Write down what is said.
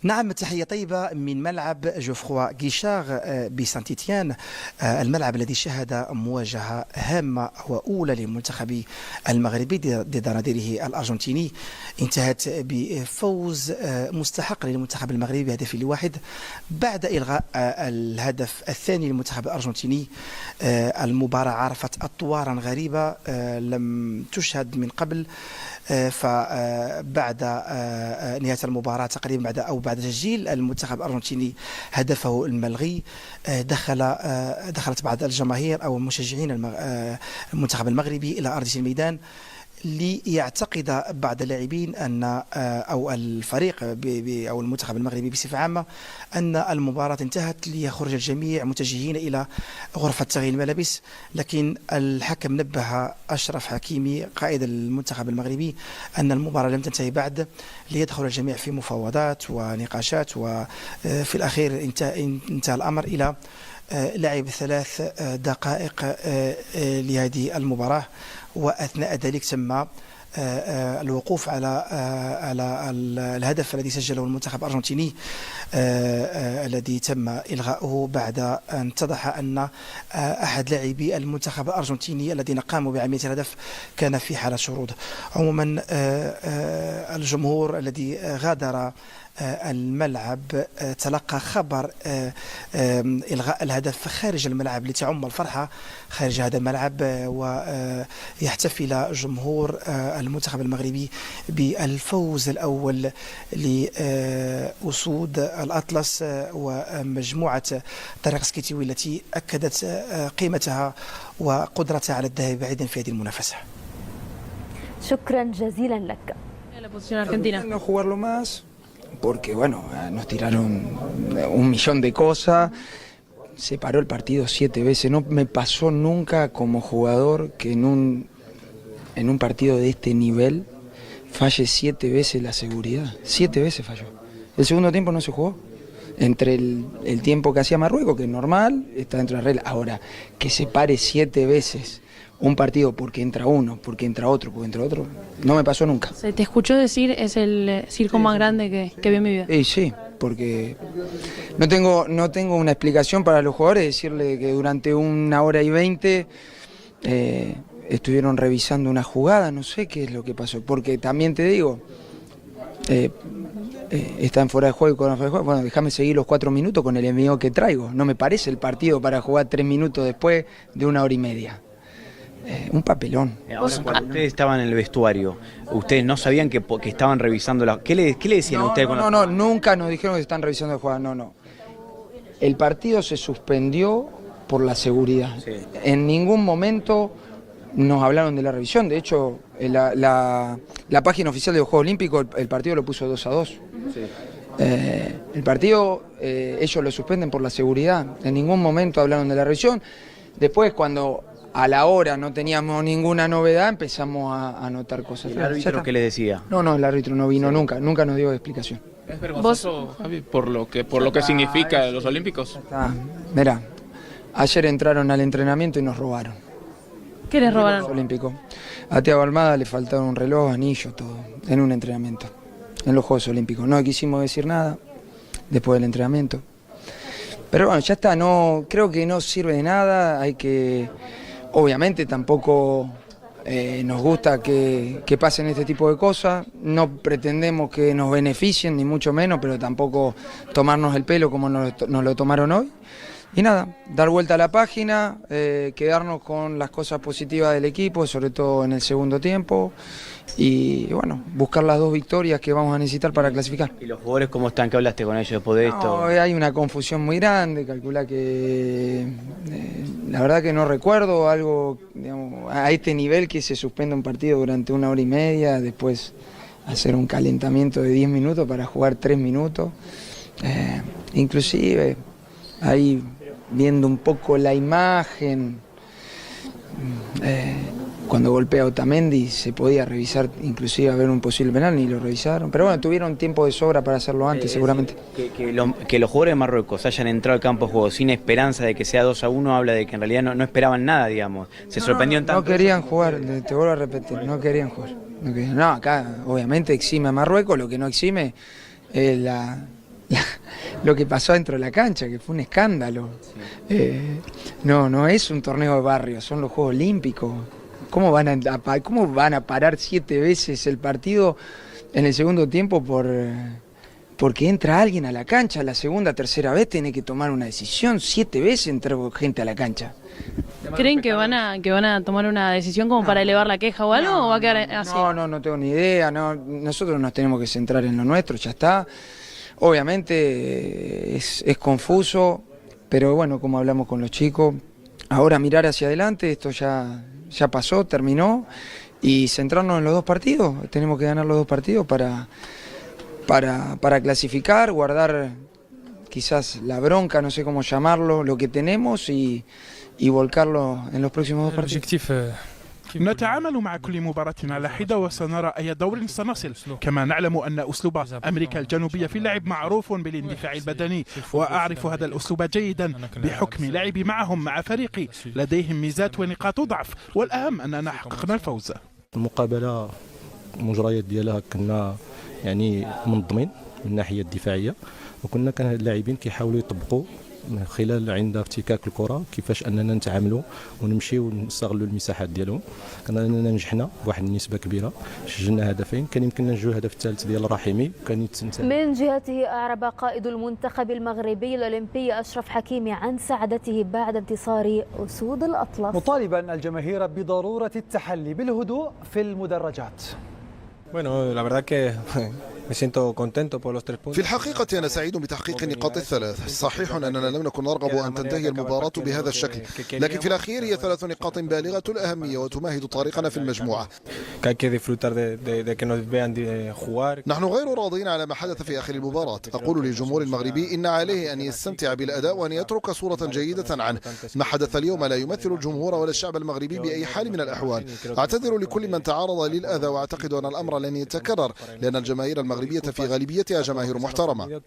نعم، تحية طيبة من ملعب جوفروا غيشار بسانت إتيان، الملعب الذي شهد مواجهة هامة وأولى للمنتخب المغربي ضد نظيره الأرجنتيني، انتهت بفوز مستحق للمنتخب المغربي بهدف لواحد بعد إلغاء الهدف الثاني للمنتخب الأرجنتيني. المباراة عرفت أطوارا غريبة لم تشهد من قبل. فبعد نهاية المباراة تقريبا بعد تسجيل المنتخب الأرجنتيني هدفه الملغي، دخلت بعض الجماهير أو المشجعين المنتخب المغربي إلى أرضية الميدان ليعتقد بعض اللاعبين أن أو الفريق أو المنتخب المغربي بصفة عامة أن المباراة انتهت، ليخرج الجميع متجهين إلى غرفة تغيير الملابس. لكن الحكم نبه أشرف حكيمي قائد المنتخب المغربي أن المباراة لم تنتهي بعد، ليدخل الجميع في مفاوضات ونقاشات، وفي الأخير انتهى الأمر إلى لعب 3 دقائق لهذه المباراة، وأثناء ذلك تم الوقوف على الهدف الذي سجله المنتخب الأرجنتيني الذي تم إلغاؤه بعد أن اتضح أن أحد لاعبي المنتخب الأرجنتيني الذين قاموا بعملية الهدف كان في حالة شرود. عموما الجمهور الذي غادر الملعب تلقى خبر إلغاء الهدف خارج الملعب لتعم الفرحة خارج هذا الملعب، ويحتفل جمهور المنتخب المغربي بالفوز الأول لأسود الأطلس ومجموعة طريق سكيتيوي التي أكدت قيمتها وقدرتها على الذهاب بعيدا في هذه المنافسة. شكرا جزيلا لك. No jugarlo más porque bueno, nos tiraron un millón de cosas. Se paró el partido 7 veces. No me pasó nunca como jugador que en un partido de este nivel falle 7 veces la seguridad. 7 veces falló. El segundo tiempo no se jugó. Entre el tiempo que hacía Marruecos, que es normal, está dentro de la regla. Ahora, que se pare 7 veces un partido porque entra uno, porque entra otro, no me pasó nunca. Se te escuchó decir es el circo más grande que vi en mi vida. Sí, porque no tengo una explicación para los jugadores, decirle que durante 1 hora y 20 estuvieron revisando una jugada, no sé qué es lo que pasó, porque también te digo, están fuera de juego, bueno, déjame seguir los 4 minutos con el envío que traigo, no me parece el partido para jugar 3 minutos después de 1 hora y media. Un papelón. Ahora, cuando ustedes estaban en el vestuario, ¿ustedes no sabían que estaban revisando la... ¿Qué le decían a ustedes? No, nunca nos dijeron que están revisando la jugada, no. El partido se suspendió por la seguridad. Sí. En ningún momento nos hablaron de la revisión, de hecho, la página oficial de los Juegos Olímpicos, el partido lo puso 2-2. Sí. El partido, ellos lo suspenden por la seguridad, en ningún momento hablaron de la revisión. Después, cuando a la hora no teníamos ninguna novedad, empezamos a notar cosas. ¿El árbitro qué les decía? No, el árbitro no vino nunca nos dio explicación. ¿Es vergonzoso, Javi, por lo que significa los Olímpicos? Mirá, ayer entraron al entrenamiento y nos robaron. ¿Qué les robaron? Los Olímpicos. A Thiago Almada le faltaron un reloj, anillo, todo, en un entrenamiento, en los Juegos Olímpicos. No quisimos decir nada después del entrenamiento. Pero bueno, ya está, creo que no sirve de nada, hay que... Obviamente tampoco nos gusta que pasen este tipo de cosas, no pretendemos que nos beneficien, ni mucho menos, pero tampoco tomarnos el pelo como nos lo tomaron hoy. Y nada, dar vuelta a la página, quedarnos con las cosas positivas del equipo, sobre todo en el segundo tiempo, y bueno, buscar las 2 victorias que vamos a necesitar para clasificar. ¿Y los jugadores cómo están? ¿Qué hablaste con ellos después de esto? Hay una confusión muy grande, calcula que la verdad que no recuerdo algo, digamos, a este nivel que se suspenda un partido durante 1 hora y media, después hacer un calentamiento de 10 minutos para jugar 3 minutos, inclusive ahí viendo un poco la imagen, cuando golpea a Otamendi se podía revisar, inclusive haber un posible penal, ni lo revisaron, pero bueno, tuvieron tiempo de sobra para hacerlo antes, seguramente. Que los jugadores de Marruecos hayan entrado al campo de juego sin esperanza de que sea 2-1 habla de que en realidad no esperaban nada, digamos, se sorprendieron tanto. No querían jugar, te vuelvo a repetir, no querían jugar. No, acá obviamente exime a Marruecos, lo que no exime es lo que pasó dentro de la cancha, que fue un escándalo. No es un torneo de barrio, son los Juegos Olímpicos. ¿Cómo van a parar 7 veces el partido en el segundo tiempo porque entra alguien a la cancha? La segunda, tercera vez tiene que tomar una decisión. 7 veces entró gente a la cancha. ¿Creen que van a tomar una decisión como para elevar la queja o algo o va a quedar así? No tengo ni idea. Nosotros nos tenemos que centrar en lo nuestro, ya está. Obviamente es confuso, pero bueno, como hablamos con los chicos, ahora mirar hacia adelante, esto ya pasó, terminó, y centrarnos en los 2 partidos. Tenemos que ganar los 2 partidos para clasificar, guardar quizás la bronca, no sé cómo llamarlo, lo que tenemos y volcarlo en los próximos 2 partidos. نتعامل مع كل مباراة على حدة وسنرى أي دور سنصل، كما نعلم أن أسلوب أمريكا الجنوبية في اللعب معروف بالاندفاع البدني، وأعرف هذا الأسلوب جيدا بحكم لعبي معهم مع فريقي لديهم ميزات ونقاط ضعف، والأهم أننا حققنا الفوز. المقابلة المجريات ديالها كنا يعني منظمين من الناحية الدفاعية، وكنا كان اللاعبين كيحاولوا يطبقوا من خلال عند افتكاك الكره كيفاش اننا نتعاملوا ونمشيو ونستغلوا المساحات ديالهم. كان اننا نجحنا بواحد النسبه كبيره، سجلنا هدفين، كان يمكننا نجو الهدف الثالث ديال الرحيمي وكان يتسنى. من جهته أعرب قائد المنتخب المغربي الأولمبي أشرف حكيمي عن سعادته بعد انتصار أسود الأطلس، مطالبا الجماهير بضرورة التحلي بالهدوء في المدرجات. في الحقيقة أنا سعيد بتحقيق النقاط ال3. صحيح أننا لم نكن نرغب أن تنتهي المباراة بهذا الشكل، لكن في الأخير هي 3 نقاط بالغة الأهمية وتمهد طريقنا في المجموعة. نحن غير راضين على ما حدث في آخر المباراة. أقول للجمهور المغربي إن عليه أن يستمتع بالأداء وأن يترك صورة جيدة عنه. ما حدث اليوم لا يمثل الجمهور ولا الشعب المغربي بأي حال من الأحوال. أعتذر لكل من تعرض للأذى، وأعتقد أن الأمر لن يتكرر لأن الجماهير المغربية في غالبيتها جماهير محترمة.